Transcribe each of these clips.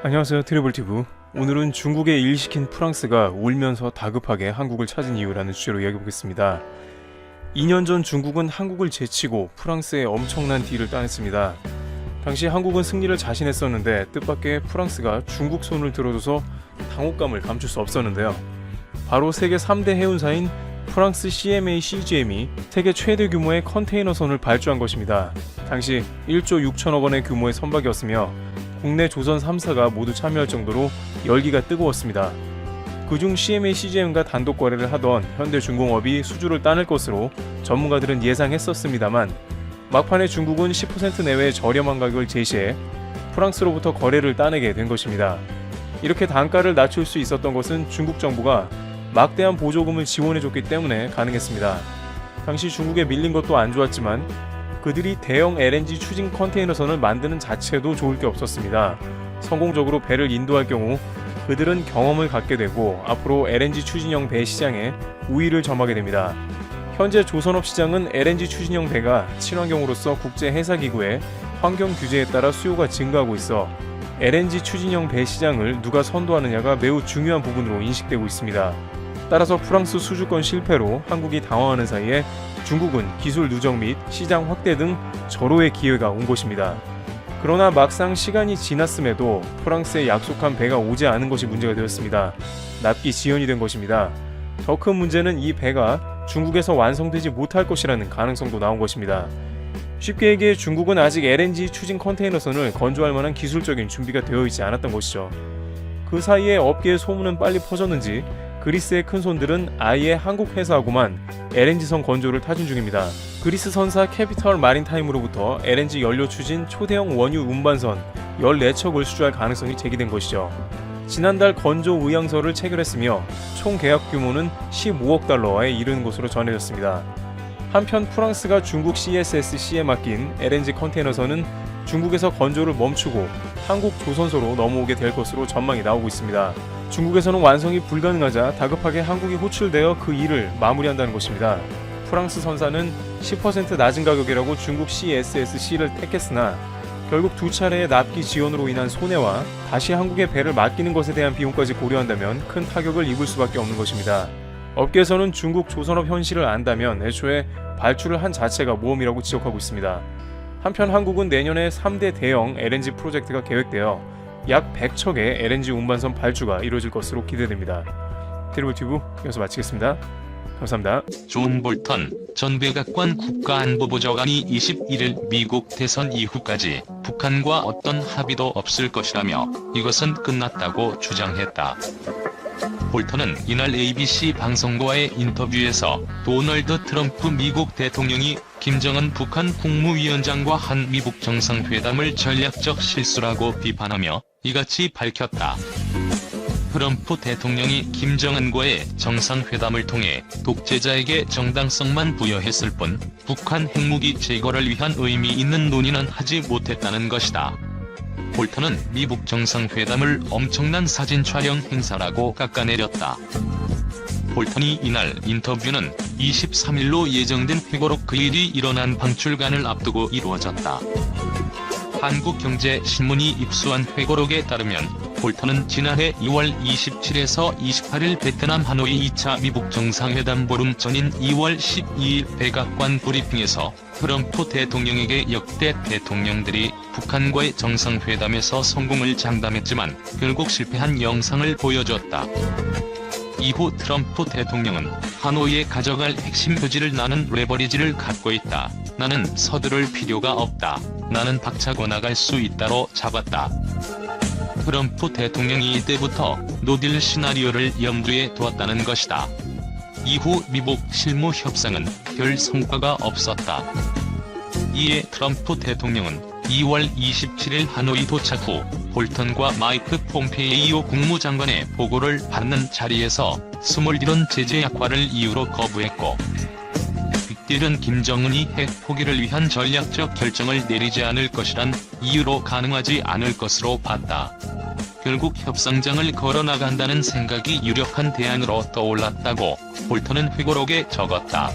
안녕하세요, 트래블티브. 오늘은 중국에 일시킨 프랑스가 울면서 다급하게 한국을 찾은 이유라는 주제로 이야기해보겠습니다. 2년 전 중국은 한국을 제치고 프랑스에 엄청난 딜을 따냈습니다. 당시 한국은 승리를 자신했었는데 뜻밖의 프랑스가 중국 손을 들어줘서 당혹감을 감출 수 없었는데요. 바로 세계 3대 해운사인 프랑스 CMA CGM이 세계 최대 규모의 컨테이너선을 발주한 것입니다. 당시 1조 6천억 원의 규모의 선박이었으며 국내 조선 3사가 모두 참여할 정도로 열기가 뜨거웠습니다. 그중 CMA CGM과 단독 거래를 하던 현대중공업이 수주를 따낼 것으로 전문가들은 예상했었습니다만 막판에 중국은 10% 내외의 저렴한 가격을 제시해 프랑스로부터 거래를 따내게 된 것입니다. 이렇게 단가를 낮출 수 있었던 것은 중국 정부가 막대한 보조금을 지원해줬기 때문에 가능했습니다. 당시 중국에 밀린 것도 안 좋았지만 그들이 대형 LNG 추진 컨테이너선을 만드는 자체도 좋을 게 없었습니다. 성공적으로 배를 인도할 경우 그들은 경험을 갖게 되고 앞으로 LNG 추진형 배 시장에 우위를 점하게 됩니다. 현재 조선업 시장은 LNG 추진형 배가 친환경으로서 국제해사기구의 환경 규제에 따라 수요가 증가하고 있어 LNG 추진형 배 시장을 누가 선도하느냐가 매우 중요한 부분으로 인식되고 있습니다. 따라서 프랑스 수주권 실패로 한국이 당황하는 사이에 중국은 기술 누적 및 시장 확대 등 절호의 기회가 온 것입니다. 그러나 막상 시간이 지났음에도 프랑스에 약속한 배가 오지 않은 것이 문제가 되었습니다. 납기 지연이 된 것입니다. 더 큰 문제는 이 배가 중국에서 완성되지 못할 것이라는 가능성도 나온 것입니다. 쉽게 얘기해 중국은 아직 LNG 추진 컨테이너선을 건조할 만한 기술적인 준비가 되어 있지 않았던 것이죠. 그 사이에 업계의 소문은 빨리 퍼졌는지 그리스의 큰손들은 아예 한국 회사하고만 LNG선 건조를 타진 중입니다. 그리스 선사 캐피털 마린타임으로부터 LNG 연료 추진 초대형 원유 운반선 14척을 수주할 가능성이 제기된 것이죠. 지난달 건조 의향서를 체결했으며 총 계약 규모는 15억 달러에 이르는 것으로 전해졌습니다. 한편 프랑스가 중국 CSSC에 맡긴 LNG 컨테이너선은 중국에서 건조를 멈추고 한국 조선소로 넘어오게 될 것으로 전망이 나오고 있습니다. 중국에서는 완성이 불가능하자 다급하게 한국이 호출되어 그 일을 마무리한다는 것입니다. 프랑스 선사는 10% 낮은 가격이라고 중국 CSSC를 택했으나 결국 두 차례의 납기 지연으로 인한 손해와 다시 한국에 배를 맡기는 것에 대한 비용까지 고려한다면 큰 타격을 입을 수밖에 없는 것입니다. 업계에서는 중국 조선업 현실을 안다면 애초에 발주를 한 자체가 모험이라고 지적하고 있습니다. 한편 한국은 내년에 3대 대형 LNG 프로젝트가 계획되어 약 100척의 LNG 운반선 발주가 이루어질 것으로 기대됩니다. 트래블튜브 여기서 마치겠습니다. 감사합니다. 존 볼턴 전 백악관 국가안보보좌관이 21일 미국 대선 이후까지 북한과 어떤 합의도 없을 것이라며 이것은 끝났다고 주장했다. 볼턴은 이날 ABC 방송과의 인터뷰에서 도널드 트럼프 미국 대통령이 김정은 북한 국무위원장과 한 미국 정상회담을 전략적 실수라고 비판하며 이같이 밝혔다. 트럼프 대통령이 김정은과의 정상회담을 통해 독재자에게 정당성만 부여했을 뿐 북한 핵무기 제거를 위한 의미 있는 논의는 하지 못했다는 것이다. 볼턴은 미국 정상회담을 엄청난 사진 촬영 행사라고 깎아내렸다. 볼턴이 이날 인터뷰는 23일로 예정된 회고록 그 일이 일어난 방출간을 앞두고 이루어졌다. 한국경제신문이 입수한 회고록에 따르면 볼턴은 지난해 2월 27일에서 28일 베트남 하노이 2차 미국 정상회담 보름 전인 2월 12일 백악관 브리핑에서 트럼프 대통령에게 역대 대통령들이 북한과의 정상회담에서 성공을 장담했지만 결국 실패한 영상을 보여줬다. 이후 트럼프 대통령은 하노이에 가져갈 핵심 표지를 나는 레버리지를 갖고 있다. 나는 서두를 필요가 없다. 나는 박차고 나갈 수 있다로 잡았다. 트럼프 대통령이 이때부터 노딜 시나리오를 염두에 두었다는 것이다. 이후 미국 실무 협상은 별 성과가 없었다. 이에 트럼프 대통령은 2월 27일 하노이 도착 후 볼턴과 마이크 폼페이오 국무장관의 보고를 받는 자리에서 스몰 이론 제재 약화를 이유로 거부했고 빅딜은 김정은이 핵 포기를 위한 전략적 결정을 내리지 않을 것이란 이유로 가능하지 않을 것으로 봤다. 결국 협상장을 걸어나간다는 생각이 유력한 대안으로 떠올랐다고 볼턴은 회고록에 적었다.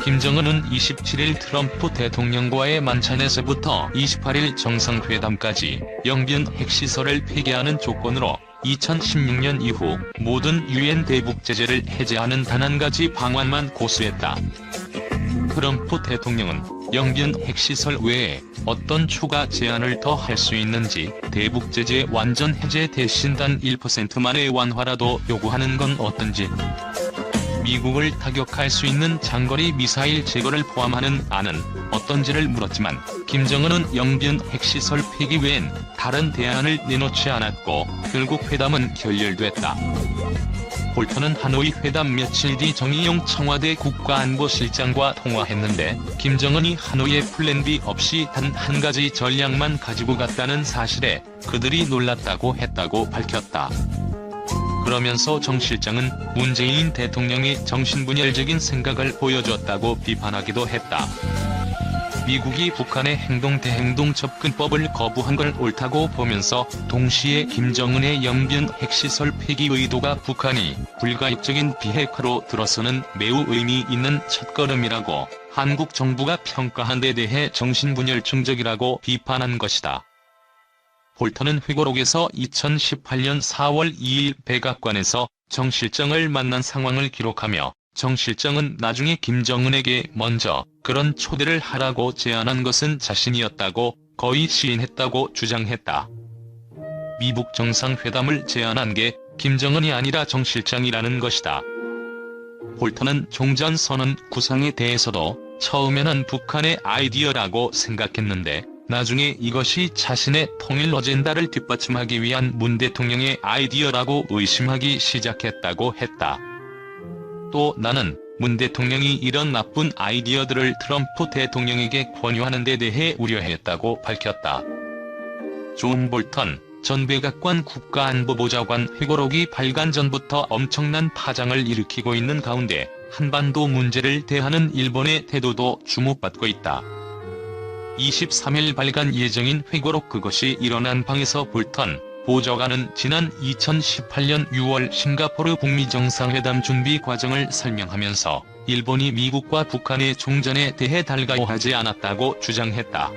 김정은은 27일 트럼프 대통령과의 만찬에서부터 28일 정상회담까지 영변 핵시설을 폐기하는 조건으로 2016년 이후 모든 유엔 대북 제재를 해제하는 단 한 가지 방안만 고수했다. 트럼프 대통령은 영변 핵시설 외에 어떤 추가 제한을 더 할 수 있는지, 대북 제재 완전 해제 대신 단 1%만의 완화라도 요구하는 건 어떤지, 미국을 타격할 수 있는 장거리 미사일 제거를 포함하는 안은 어떤지를 물었지만 김정은은 영변 핵시설 폐기 외엔 다른 대안을 내놓지 않았고 결국 회담은 결렬됐다. 볼턴은 하노이 회담 며칠 뒤 정의용 청와대 국가안보실장과 통화했는데 김정은이 하노이에 플랜 B 없이 단 한 가지 전략만 가지고 갔다는 사실에 그들이 놀랐다고 했다고 밝혔다. 그러면서 정 실장은 문재인 대통령이 정신분열적인 생각을 보여줬다고 비판하기도 했다. 미국이 북한의 행동 대행동 접근법을 거부한 걸 옳다고 보면서 동시에 김정은의 영변 핵시설 폐기 의도가 북한이 불가역적인 비핵화로 들어서는 매우 의미 있는 첫걸음이라고 한국 정부가 평가한 데 대해 정신분열증적이라고 비판한 것이다. 볼턴은 회고록에서 2018년 4월 2일 백악관에서 정 실장을 만난 상황을 기록하며 정 실장은 나중에 김정은에게 먼저 그런 초대를 하라고 제안한 것은 자신이었다고 거의 시인했다고 주장했다. 미북 정상회담을 제안한 게 김정은이 아니라 정 실장이라는 것이다. 볼턴은 종전선언 구상에 대해서도 처음에는 북한의 아이디어라고 생각했는데 나중에 이것이 자신의 통일 어젠다를 뒷받침하기 위한 문 대통령의 아이디어라고 의심하기 시작했다고 했다. 또 나는 문 대통령이 이런 나쁜 아이디어들을 트럼프 대통령에게 권유하는 데 대해 우려했다고 밝혔다. 존 볼턴 전 백악관 국가안보보좌관 회고록이 발간 전부터 엄청난 파장을 일으키고 있는 가운데 한반도 문제를 대하는 일본의 태도도 주목받고 있다. 23일 발간 예정인 회고록 그것이 일어난 방에서 볼턴 보좌관은 지난 2018년 6월 싱가포르 북미 정상회담 준비 과정을 설명하면서 일본이 미국과 북한의 종전에 대해 달가워하지 않았다고 주장했다.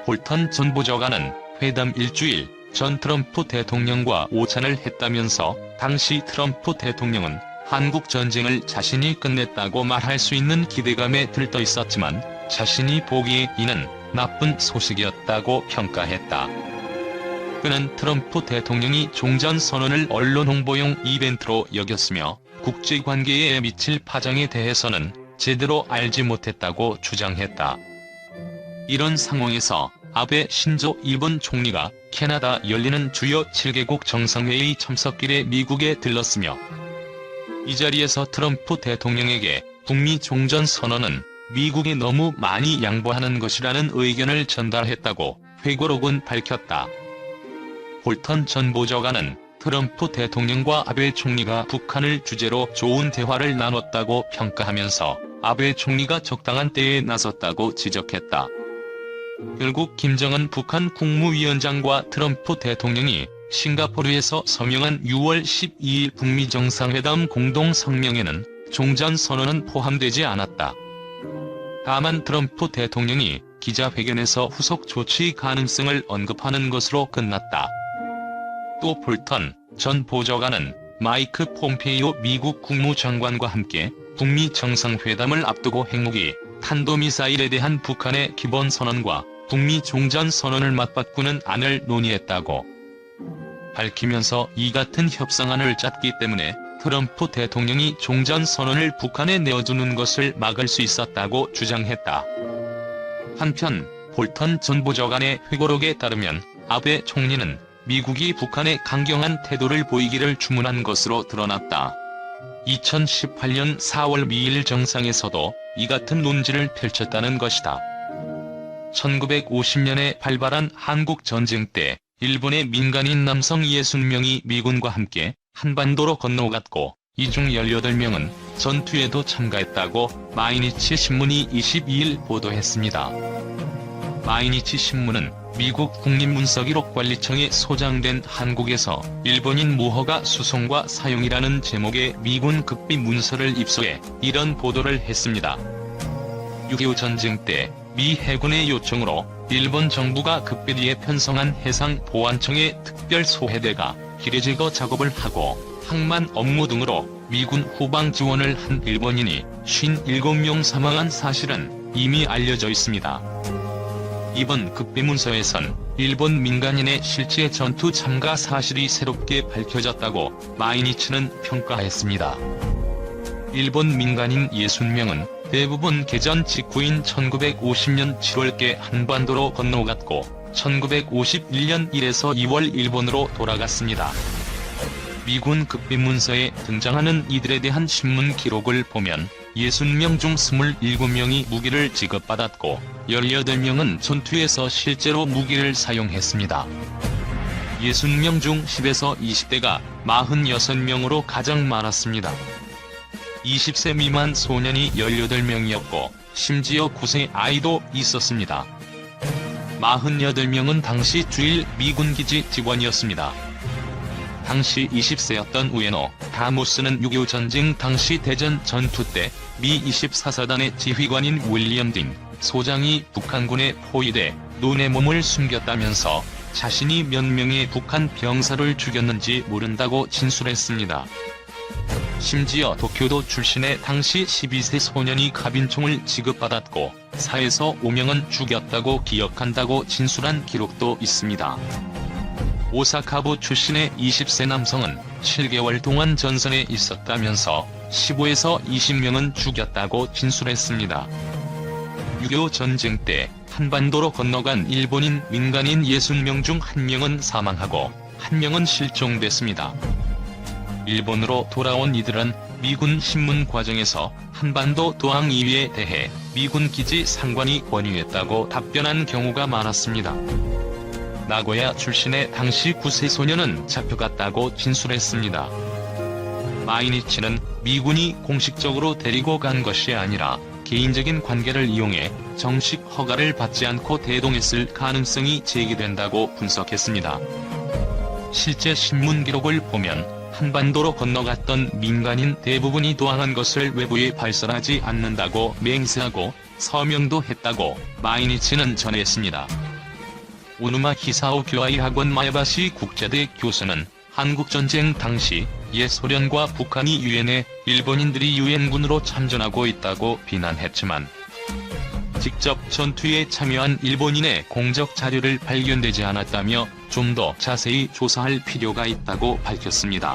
볼턴 전 보좌관은 회담 일주일 전 트럼프 대통령과 오찬을 했다면서 당시 트럼프 대통령은 한국 전쟁을 자신이 끝냈다고 말할 수 있는 기대감에 들떠 있었지만 자신이 보기에 이는 나쁜 소식이었다고 평가했다. 그는 트럼프 대통령이 종전선언을 언론 홍보용 이벤트로 여겼으며 국제관계에 미칠 파장에 대해서는 제대로 알지 못했다고 주장했다. 이런 상황에서 아베 신조 일본 총리가 캐나다 열리는 주요 7개국 정상회의 참석길에 미국에 들렀으며 이 자리에서 트럼프 대통령에게 북미 종전선언은 미국이 너무 많이 양보하는 것이라는 의견을 전달했다고 회고록은 밝혔다. 볼턴 전 보좌관은 트럼프 대통령과 아베 총리가 북한을 주제로 좋은 대화를 나눴다고 평가하면서 아베 총리가 적당한 때에 나섰다고 지적했다. 결국 김정은 북한 국무위원장과 트럼프 대통령이 싱가포르에서 서명한 6월 12일 북미 정상회담 공동성명에는 종전선언은 포함되지 않았다. 다만 트럼프 대통령이 기자회견에서 후속 조치 가능성을 언급하는 것으로 끝났다. 또 볼턴 전 보좌관은 마이크 폼페이오 미국 국무장관과 함께 북미 정상회담을 앞두고 핵무기, 탄도미사일에 대한 북한의 기본선언과 북미 종전선언을 맞바꾸는 안을 논의했다고 밝히면서 이 같은 협상안을 짰기 때문에 트럼프 대통령이 종전선언을 북한에 내어주는 것을 막을 수 있었다고 주장했다. 한편 볼턴 전 보좌관의 회고록에 따르면 아베 총리는 미국이 북한에 강경한 태도를 보이기를 주문한 것으로 드러났다. 2018년 4월 2일 정상에서도 이 같은 논지를 펼쳤다는 것이다. 1950년에 발발한 한국 전쟁 때 일본의 민간인 남성 60명이 미군과 함께 한반도로 건너갔고 이 중 18명은 전투에도 참가했다고 마이니치 신문이 22일 보도했습니다. 마이니치 신문은 미국 국립문서기록관리청에 소장된 한국에서 일본인 모허가 수송과 사용이라는 제목의 미군 극비 문서를 입수해 이런 보도를 했습니다. 6.25 전쟁 때 미 해군의 요청으로 일본 정부가 극비리에 편성한 해상보안청의 특별소해대가 기뢰 제거 작업을 하고 항만 업무 등으로 미군 후방 지원을 한 일본인이 57명 사망한 사실은 이미 알려져 있습니다. 이번 극비문서에선 일본 민간인의 실제 전투 참가 사실이 새롭게 밝혀졌다고 마이니치는 평가했습니다. 일본 민간인 60명은 대부분 개전 직후인 1950년 7월께 한반도로 건너갔고 1951년 1에서 2월 일본으로 돌아갔습니다. 미군 극비문서에 등장하는 이들에 대한 신문 기록을 보면 60명 중 27명이 무기를 지급받았고 18명은 전투에서 실제로 무기를 사용했습니다. 60명 중 10에서 20대가 46명으로 가장 많았습니다. 20세 미만 소년이 18명이었고 심지어 9세 아이도 있었습니다. 48명은 당시 주일 미군기지 직원이었습니다. 당시 20세였던 우에노 다모스는 6.25 전쟁 당시 대전 전투 때 미 24사단의 지휘관인 윌리엄 딩 소장이 북한군에 포위돼 눈의 몸을 숨겼다면서 자신이 몇 명의 북한 병사를 죽였는지 모른다고 진술했습니다. 심지어 도쿄도 출신의 당시 12세 소년이 가빈총을 지급받았고 4에서 5명은 죽였다고 기억한다고 진술한 기록도 있습니다. 오사카부 출신의 20세 남성은 7개월 동안 전선에 있었다면서 15에서 20명은 죽였다고 진술했습니다. 6.25 전쟁 때 한반도로 건너간 일본인 민간인 60명 중 1명은 사망하고 1명은 실종됐습니다. 일본으로 돌아온 이들은 미군 신문 과정에서 한반도 도항 이위에 대해 미군 기지 상관이 권유했다고 답변한 경우가 많았습니다. 나고야 출신의 당시 9세 소년은 잡혀갔다고 진술했습니다. 마이니치는 미군이 공식적으로 데리고 간 것이 아니라 개인적인 관계를 이용해 정식 허가를 받지 않고 대동했을 가능성이 제기된다고 분석했습니다. 실제 신문 기록을 보면 한반도로 건너갔던 민간인 대부분이 도항한 것을 외부에 발설하지 않는다고 맹세하고 서명도 했다고 마이니치는 전했습니다. 오누마 히사오 교아이 학원 마야바시 국제대 교수는 한국전쟁 당시 옛소련과 북한이 유엔에 일본인들이 유엔군으로 참전하고 있다고 비난했지만 직접 전투에 참여한 일본인의 공적 자료를 발견되지 않았다며 좀 더 자세히 조사할 필요가 있다고 밝혔습니다.